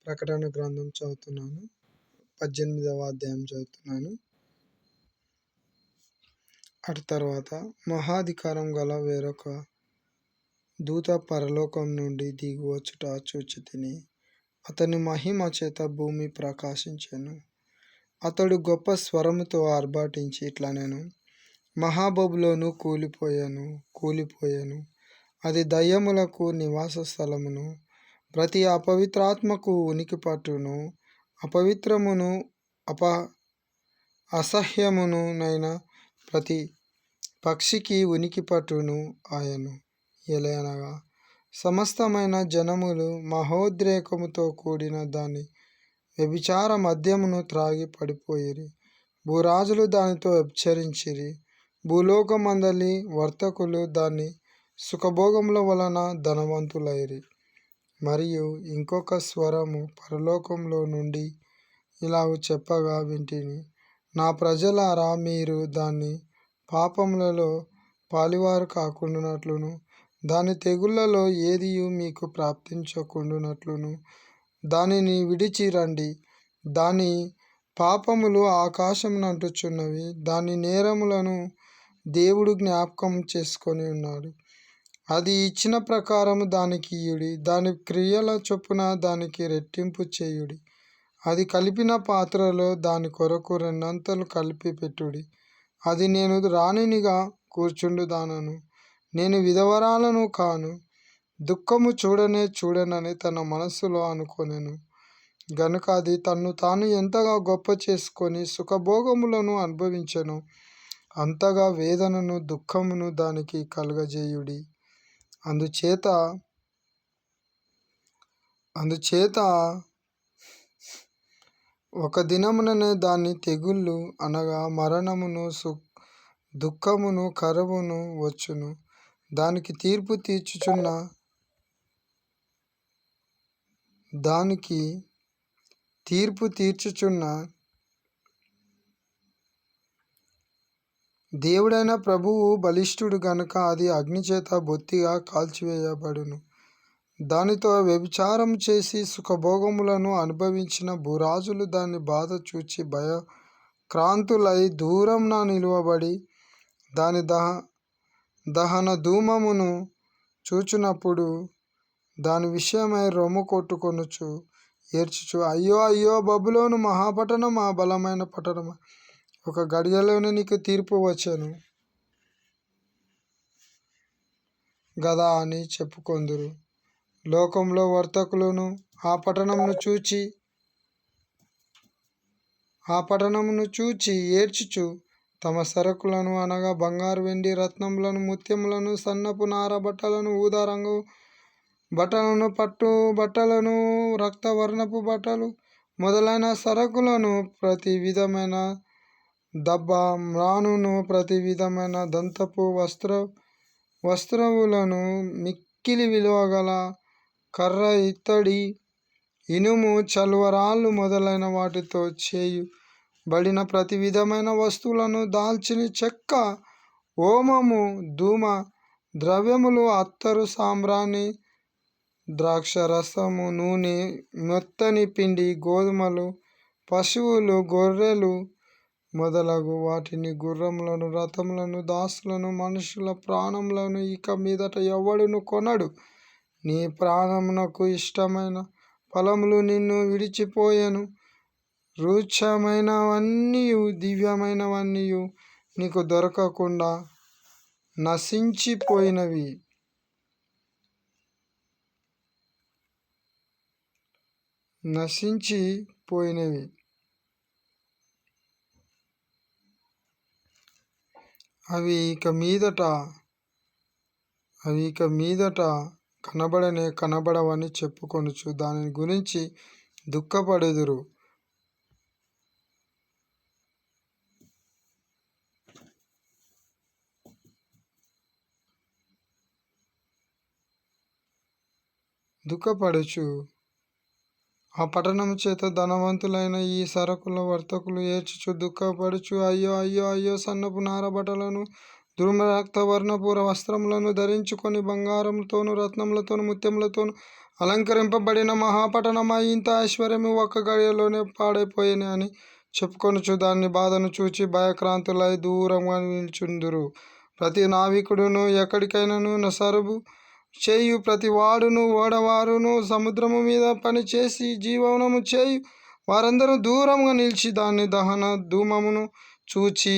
ప్రకటన గ్రంథం చదువుతున్నాను. 18వ అధ్యాయం చదువుతున్నాను. అటు తర్వాత మహాధికారం గల వేరొక దూత పరలోకం నుండి దిగివచ్చుట చూచితిని. అతని మహిమ చేత భూమి ప్రకాశించెను. అతడు గొప్ప స్వరముతో ఆర్భాటించి ఇట్లనెను: మహాబబులోను కూలిపోయెను. అది దయ్యములకు నివాస స్థలమును, ప్రతి అపవిత్రాత్మకు ఉనికి పట్టును, అపవిత్రమును అసహ్యమునైన ప్రతి పక్షికి ఉనికి పట్టును ఆయను. ఎలయనగా సమస్తమైన జనములు మహోద్రేకముతో కూడిన దాని వ్యభిచార మద్యమును త్రాగి పడిపోయిరి. భూరాజులు దానితో వ్యభిచరించిరి. భూలోకమందలి వర్తకులు దాని సుఖభోగముల వలన ధనవంతులైరి. మరియు ఇంకొక స్వరము పరలోకంలో నుండి ఇలాగ చెప్పగా వింటిని: నా ప్రజలారా, మీరు దాని పాపములలో పాలివారు కాకుండునట్లును, దాని తెగుళ్లలో ఏదియు మీకు ప్రాప్తించకుండునట్లును దానిని విడిచి రండి. దాని పాపములు ఆకాశమునంటుచున్నవి. దాని నేరములను దేవుడు జ్ఞాపకం చేసుకొని ఉన్నాడు. అది ఇచ్చిన ప్రకారము దానికి ఇయ్యుడి. దాని క్రియల చొప్పున దానికి రెట్టింపు చేయుడి. అది కలిపిన పాత్రలో దాని కొరకు రెండంతలు కలిపి పెట్టుడి. అది నేను రాణినిగా కూర్చుండుదానను, నేను విధవరాలను కాను, దుఃఖము చూడనని తన మనస్సులో అనుకొనెను. గనుక అది తన్ను తాను ఎంతగా గొప్ప చేసుకొని సుఖభోగములను అనుభవించెనో అంతగా వేదనను దుఃఖమును దానికి కలుగజేయుడి. అందుచేత ఒక దినముననే దాని తెగుళ్ళు అనగా మరణమును, దుఃఖమును, కరువును వచ్చును. దానికి తీర్పు తీర్చుచున్న దేవుడైన ప్రభువు బలిష్ఠుడు గనుక అది అగ్నిచేత బొత్తిగా కాల్చివేయబడును. దానితో వ్యభిచారం చేసి సుఖభోగములను అనుభవించిన భూరాజులు దాని బాధ చూచి భయక్రాంతులై దూరంన నిలువబడి దాని దహన ధూమమును చూచునప్పుడు దాని విషయమై రొమ్ము కొట్టుకొనుచు ఏడ్చుచు, అయ్యో అయ్యో బబులోను మహాపట్టణమా, బలమైన పట్టణమా, ఒక గడియలోనే నీకు తీర్పు వచ్చెను గదా అని చెప్పుకొందురు. లోకంలో వర్తకులను ఆ పట్టణమును చూచి ఏడ్చుచు తమ సరుకులను అనగా బంగారు, వెండి, రత్నములను, ముత్యములను, సన్నపు నార బట్టలను, ఊదా రంగు బట్టలను, పట్టు బట్టలను, రక్తవర్ణపు బట్టలు మొదలైన సరుకులను, ప్రతి విధమైన దబ్బ మ్రానును, ప్రతి విధమైన దంతపు వస్త్రములను, మిక్కిలి విలువగల కర్ర, ఇత్తడి, ఇనుము, చల్వరాళ్ళు మొదలైన వాటితో చేయబడిన ప్రతి విధమైన వస్తువులను, దాల్చిన చెక్క, ఓమము, ధూమ ద్రవ్యములు, అత్తరు, సాంబ్రాణి, ద్రాక్షరసము, నూనె, మెత్తని పిండి, గోధుమలు, పశువులు, గొర్రెలు మొదలగు వాటిని, గుర్రములను, రథములను, దాసులను, మనుషుల ప్రాణములను ఇక మీదట ఎవడును కొనడు. నీ ప్రాణమునకు ఇష్టమైన ఫలములు నిన్ను విడిచిపోయెను. రుచ్యమైనవన్నీయు దివ్యమైనవన్నీయు నీకు దొరకకుండా నశించిపోయినవి. అవి ఇక మీదట కనబడవని చెప్పుకొనుచు దాని గురించి దుఃఖపడుదురు. దుఃఖపడుచు ఆ పట్టణము చేత ధనవంతులైన ఈ సరకుల వర్తకులు ఏడ్చుచు దుఃఖపడుచు, అయ్యో అయ్యో అయ్యో, సన్నపు నార బట్టలను, ధూమ్ర రక్తవర్ణపు వస్త్రములను ధరించుకొని, బంగారముతోను, రత్నములతోను, ముత్యములతోను, అలంకరింపబడిన మహాపట్టణమా, ఇంత ఐశ్వర్యము ఒక్క గడియలోనే పాడైపోయేనే అని చెప్పుకొనుచు దాని బాధను చూచి భయక్రాంతులై దూరంగా నిల్చుందురు. ప్రతి నావికుడును ఎక్కడికైనాను సరువు చేయు ప్రతి వాడును ఓడవారును సముద్రము మీద పనిచేసి జీవనము చేయు వారందరూ దూరంగా నిలిచి దాని దహన ధూమమును చూచి